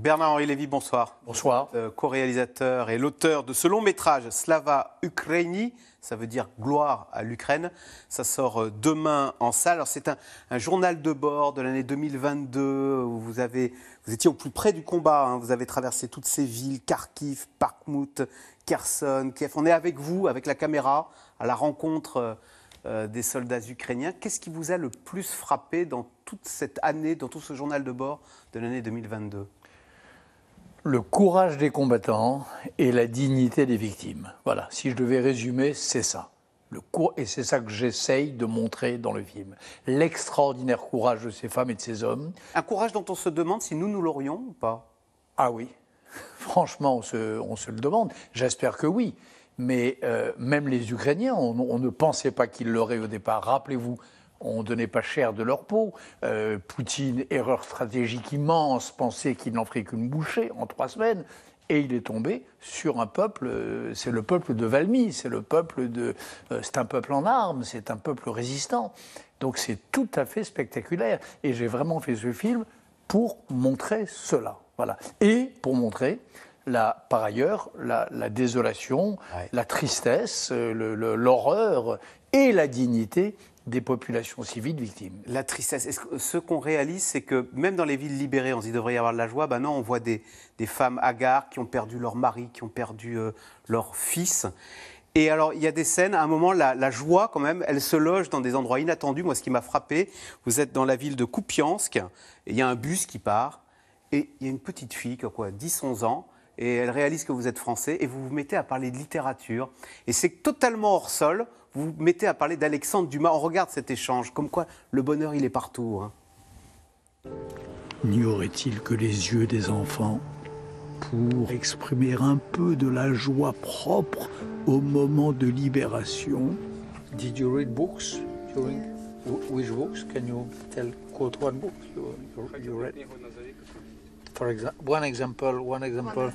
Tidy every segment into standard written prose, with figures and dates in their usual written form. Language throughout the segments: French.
Bernard-Henri Lévy, bonsoir. Bonsoir. Co-réalisateur et l'auteur de ce long métrage, Slava Ukraini, ça veut dire gloire à l'Ukraine. Ça sort demain en salle. Alors c'est un journal de bord de l'année 2022 où vous étiez au plus près du combat. Vous avez traversé toutes ces villes, Kharkiv, Bakhmout, Kherson, Kiev. On est avec vous, avec la caméra, à la rencontre des soldats ukrainiens. Qu'est-ce qui vous a le plus frappé dans toute cette année, dans tout ce journal de bord de l'année 2022 ? Le courage des combattants et la dignité des victimes. Voilà, si je devais résumer, c'est ça. Et c'est ça que j'essaye de montrer dans le film. L'extraordinaire courage de ces femmes et de ces hommes. Un courage dont on se demande si nous l'aurions ou pas. Ah oui, franchement, on se le demande. J'espère que oui. Mais même les Ukrainiens, on ne pensait pas qu'ils l'auraient au départ. Rappelez-vous, on ne donnait pas cher de leur peau. Poutine, erreur stratégique immense, pensait qu'il n'en ferait qu'une bouchée en 3 semaines. Et il est tombé sur un peuple, c'est le peuple de Valmy, c'est un peuple en armes, c'est un peuple résistant. Donc c'est tout à fait spectaculaire. Et j'ai vraiment fait ce film pour montrer cela. Voilà. Et pour montrer, par ailleurs, la désolation, la tristesse, l'horreur et la dignité des populations civiles victimes. La tristesse. Ce qu'on réalise, c'est que même dans les villes libérées, on se dit qu'il devrait y avoir de la joie. Ben non, on voit des femmes hagards qui ont perdu leur mari, qui ont perdu leur fils. Et alors, il y a des scènes, à un moment, la joie, quand même, elle se loge dans des endroits inattendus. Moi, ce qui m'a frappé, vous êtes dans la ville de Kupiansk, et il y a un bus qui part, et il y a une petite fille, qui a 10-11 ans, et elle réalise que vous êtes français, et vous vous mettez à parler de littérature. Et c'est totalement hors sol. Vous vous mettez à parler d'Alexandre Dumas. On regarde cet échange, comme quoi le bonheur, il est partout. N'y aurait-il que les yeux des enfants pour exprimer un peu de la joie propre au moment de libération? Did you read books during which books? Can you quote one book you read? For example, one example.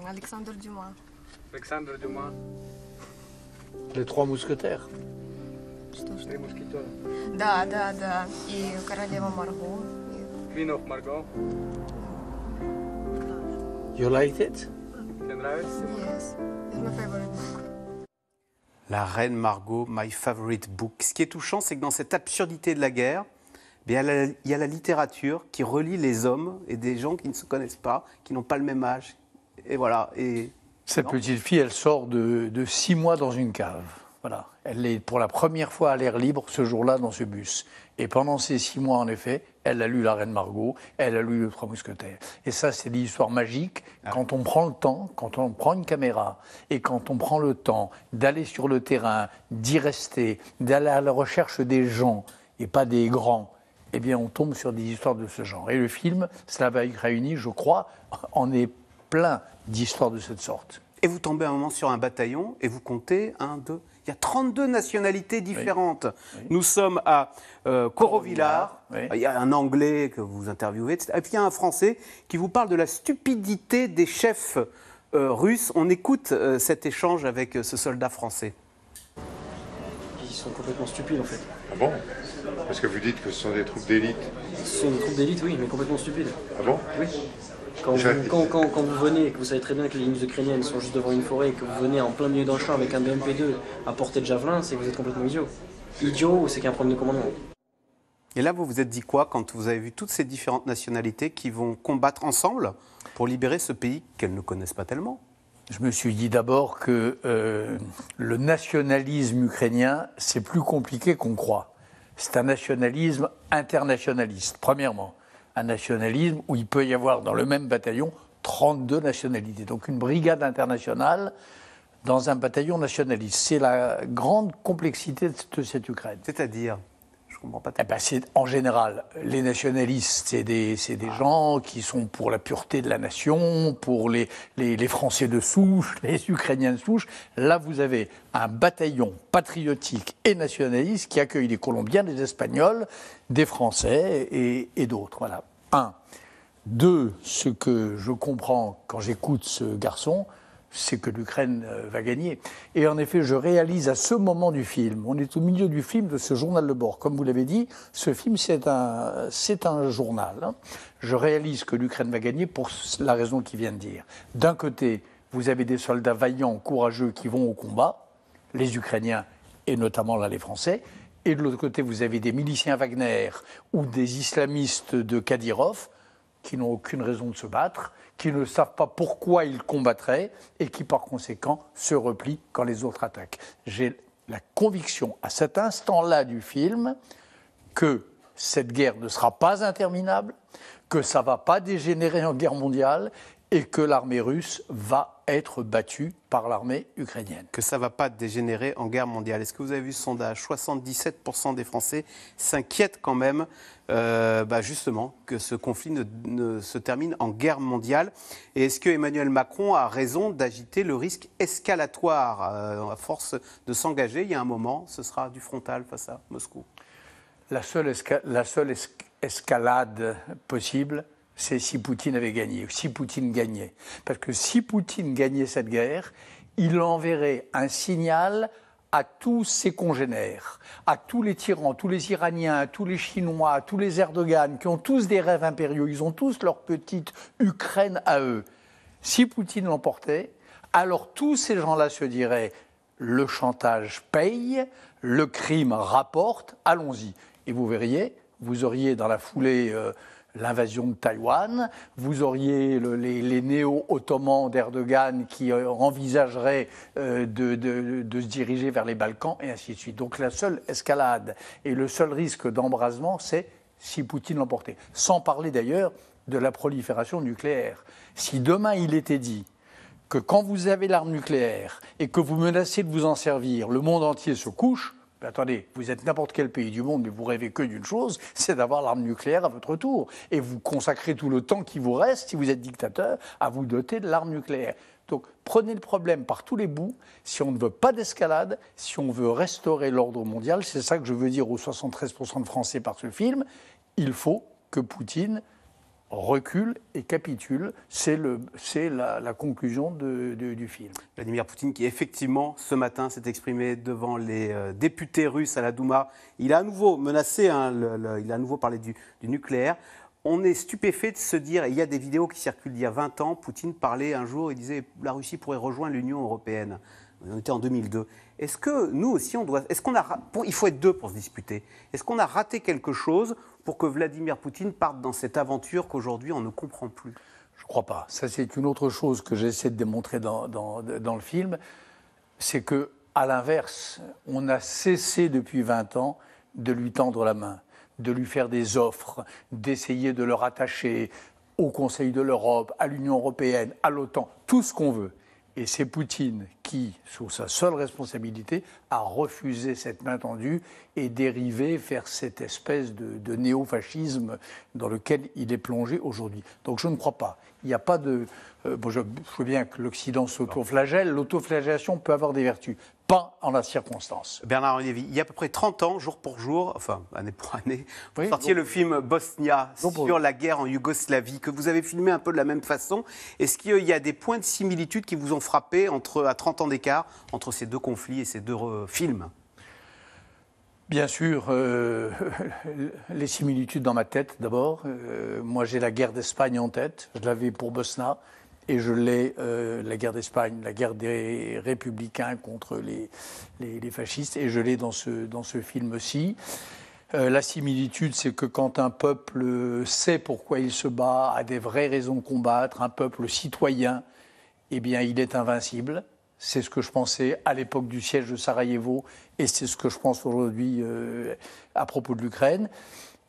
Alexandre Dumas. Alexandre Dumas. Les 3 mousquetaires. Три мушкетера. Да. И королева Марго. Queen of Margot. You liked it? ¿Te нравится? Yes, it's my favorite book. La reine Margot, my favorite book. Ce qui est touchant, c'est que dans cette absurdité de la guerre, il y a la littérature qui relie les hommes et des gens qui ne se connaissent pas, qui n'ont pas le même âge. Et voilà. Cette petite fille, elle sort de 6 mois dans une cave. Voilà. Elle est pour la première fois à l'air libre ce jour-là dans ce bus. Et pendant ces 6 mois, en effet, elle a lu La Reine Margot, elle a lu Les 3 Mousquetaires. Et ça, c'est l'histoire magique. Quand on prend le temps, quand on prend une caméra, et quand on prend le temps d'aller sur le terrain, d'y rester, d'aller à la recherche des gens, et pas des grands, eh bien, on tombe sur des histoires de ce genre. Et le film, Slava Ukraini, je crois, en est plein d'histoires de cette sorte. Et vous tombez un moment sur un bataillon et vous comptez 1, 2... Il y a 32 nationalités différentes. Oui. Nous sommes à Korovilar. Oui. Il y a un Anglais que vous interviewez, etc. Et puis il y a un Français qui vous parle de la stupidité des chefs russes. On écoute cet échange avec ce soldat français. Ils sont complètement stupides en fait. Ah bon? Parce que vous dites que ce sont des troupes d'élite. Ce sont des troupes d'élite, oui, mais complètement stupides. Ah bon? Oui. Quand vous venez et que vous savez très bien que les lignes ukrainiennes sont juste devant une forêt et que vous venez en plein milieu d'un champ avec un BMP2 à portée de javelin, c'est que vous êtes complètement idiot. Idiot, c'est qu'il y a un problème de commandement. Et là, vous vous êtes dit quoi quand vous avez vu toutes ces différentes nationalités qui vont combattre ensemble pour libérer ce pays qu'elles ne connaissent pas tellement? Je me suis dit d'abord que le nationalisme ukrainien, c'est plus compliqué qu'on croit. C'est un nationalisme internationaliste, premièrement. Un nationalisme où il peut y avoir dans le même bataillon 32 nationalités. Donc une brigade internationale dans un bataillon nationaliste. C'est la grande complexité de cette Ukraine. C'est-à-dire? Je ne comprends pas. En général, les nationalistes, c'est des gens qui sont pour la pureté de la nation, pour les Français de souche, les Ukrainiens de souche. Là, vous avez un bataillon patriotique et nationaliste qui accueille les Colombiens, les Espagnols, des Français et d'autres. Voilà. 1. 2. Ce que je comprends quand j'écoute ce garçon, c'est que l'Ukraine va gagner. Et en effet, je réalise à ce moment du film, on est au milieu du film de ce journal de bord. Comme vous l'avez dit, ce film, c'est un journal. Hein. Je réalise que l'Ukraine va gagner pour la raison qu'il vient de dire. D'un côté, vous avez des soldats vaillants, courageux qui vont au combat, les Ukrainiens et notamment là les Français. Et de l'autre côté, vous avez des miliciens Wagner ou des islamistes de Kadyrov qui n'ont aucune raison de se battre, qui ne savent pas pourquoi ils combattraient et qui, par conséquent, se replient quand les autres attaquent. J'ai la conviction, à cet instant-là du film, que cette guerre ne sera pas interminable, que ça ne va pas dégénérer en guerre mondiale et que l'armée russe va être battue par l'armée ukrainienne. Que ça ne va pas dégénérer en guerre mondiale. Est-ce que vous avez vu ce sondage ? 77% des Français s'inquiètent quand même, justement, que ce conflit ne se termine en guerre mondiale. Et est-ce que Emmanuel Macron a raison d'agiter le risque escalatoire à force de s'engager? Il y a un moment, ce sera du frontal face à Moscou. La seule escalade possible, c'est si Poutine avait gagné, si Poutine gagnait. Parce que si Poutine gagnait cette guerre, il enverrait un signal à tous ses congénères, à tous les tyrans, tous les Iraniens, tous les Chinois, tous les Erdogan, qui ont tous des rêves impériaux, ils ont tous leur petite Ukraine à eux. Si Poutine l'emportait, alors tous ces gens-là se diraient « le chantage paye, le crime rapporte, allons-y ». Et vous verriez, vous auriez dans la foulée l'invasion de Taïwan, vous auriez les néo-ottomans d'Erdogan qui envisageraient de se diriger vers les Balkans, et ainsi de suite. Donc la seule escalade et le seul risque d'embrasement, c'est si Poutine l'emportait. Sans parler d'ailleurs de la prolifération nucléaire. Si demain il était dit que quand vous avez l'arme nucléaire et que vous menacez de vous en servir, le monde entier se couche, mais attendez, vous êtes n'importe quel pays du monde, mais vous rêvez que d'une chose, c'est d'avoir l'arme nucléaire à votre tour. Et vous consacrez tout le temps qui vous reste, si vous êtes dictateur, à vous doter de l'arme nucléaire. Donc prenez le problème par tous les bouts. Si on ne veut pas d'escalade, si on veut restaurer l'ordre mondial, c'est ça que je veux dire aux 73% de Français par ce film, il faut que Poutine recule et capitule. C'est la conclusion du film. Vladimir Poutine qui effectivement ce matin s'est exprimé devant les députés russes à la Douma. Il a à nouveau menacé, il a à nouveau parlé du nucléaire. On est stupéfait de se dire, et il y a des vidéos qui circulent il y a 20 ans, Poutine parlait un jour, il disait la Russie pourrait rejoindre l'Union européenne. On était en 2002. Est-ce que nous aussi, il faut être deux pour se disputer. Est-ce qu'on a raté quelque chose pour que Vladimir Poutine parte dans cette aventure qu'aujourd'hui on ne comprend plus? Je ne crois pas. Ça, c'est une autre chose que j'essaie de démontrer dans le film. C'est qu'à l'inverse, on a cessé depuis 20 ans de lui tendre la main, de lui faire des offres, d'essayer de le rattacher au Conseil de l'Europe, à l'Union européenne, à l'OTAN, tout ce qu'on veut. Et c'est Poutine qui, sous sa seule responsabilité, a refusé cette main tendue et dérivé vers cette espèce de néofascisme dans lequel il est plongé aujourd'hui. Donc je ne crois pas. Il n'y a pas de... je veux bien que l'Occident s'autoflagelle. L'autoflagellation peut avoir des vertus. Pas en la circonstance. Bernard Lévy, il y a à peu près 30 ans, jour pour jour, enfin année pour année, vous sortiez le film Bosnia sur la guerre en Yougoslavie, que vous avez filmé un peu de la même façon. Est-ce qu'il y a des points de similitude qui vous ont frappé à 30 ans d'écart entre ces deux conflits et ces deux films? Bien sûr, les similitudes dans ma tête d'abord. Moi j'ai la guerre d'Espagne en tête, je l'avais pour Bosna. Et je l'ai, la guerre d'Espagne, la guerre des républicains contre les fascistes, et je l'ai dans ce film-ci. La similitude, c'est que quand un peuple sait pourquoi il se bat, a des vraies raisons de combattre, un peuple citoyen, eh bien, il est invincible. C'est ce que je pensais à l'époque du siège de Sarajevo, et c'est ce que je pense aujourd'hui à propos de l'Ukraine.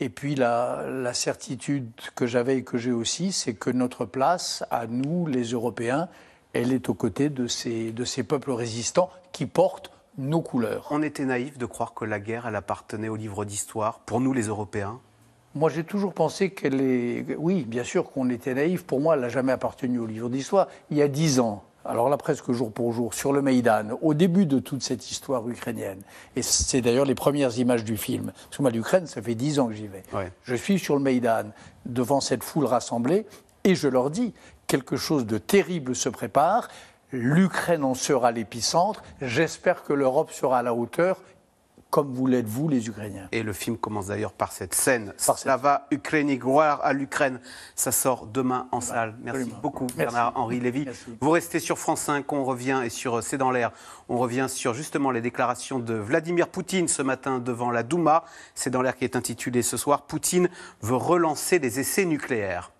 Et puis la certitude que j'avais et que j'ai aussi, c'est que notre place, à nous, les Européens, elle est aux côtés de ces peuples résistants qui portent nos couleurs. On était naïf de croire que la guerre, elle appartenait au livre d'histoire, pour nous les Européens. Moi, j'ai toujours pensé qu'elle est... Oui, bien sûr qu'on était naïf. Pour moi, elle n'a jamais appartenu au livre d'histoire. Il y a 10 ans, alors là presque jour pour jour, sur le Maïdan, au début de toute cette histoire ukrainienne. Et c'est d'ailleurs les premières images du film. Parce que moi, l'Ukraine, ça fait 10 ans que j'y vais. Ouais. Je suis sur le Maïdan, devant cette foule rassemblée, et je leur dis, quelque chose de terrible se prépare. L'Ukraine en sera l'épicentre. J'espère que l'Europe sera à la hauteur, comme vous l'êtes vous, les Ukrainiens. Et le film commence d'ailleurs par cette scène. Slava Ukraini, gloire à l'Ukraine. Ça sort demain en salle. Merci absolument. beaucoup, Merci. Bernard-Henri Lévy. Merci. Vous restez sur France 5, on revient, et sur C'est dans l'air, on revient sur justement les déclarations de Vladimir Poutine ce matin devant la Douma. C'est dans l'air qui est intitulé ce soir « Poutine veut relancer les essais nucléaires ».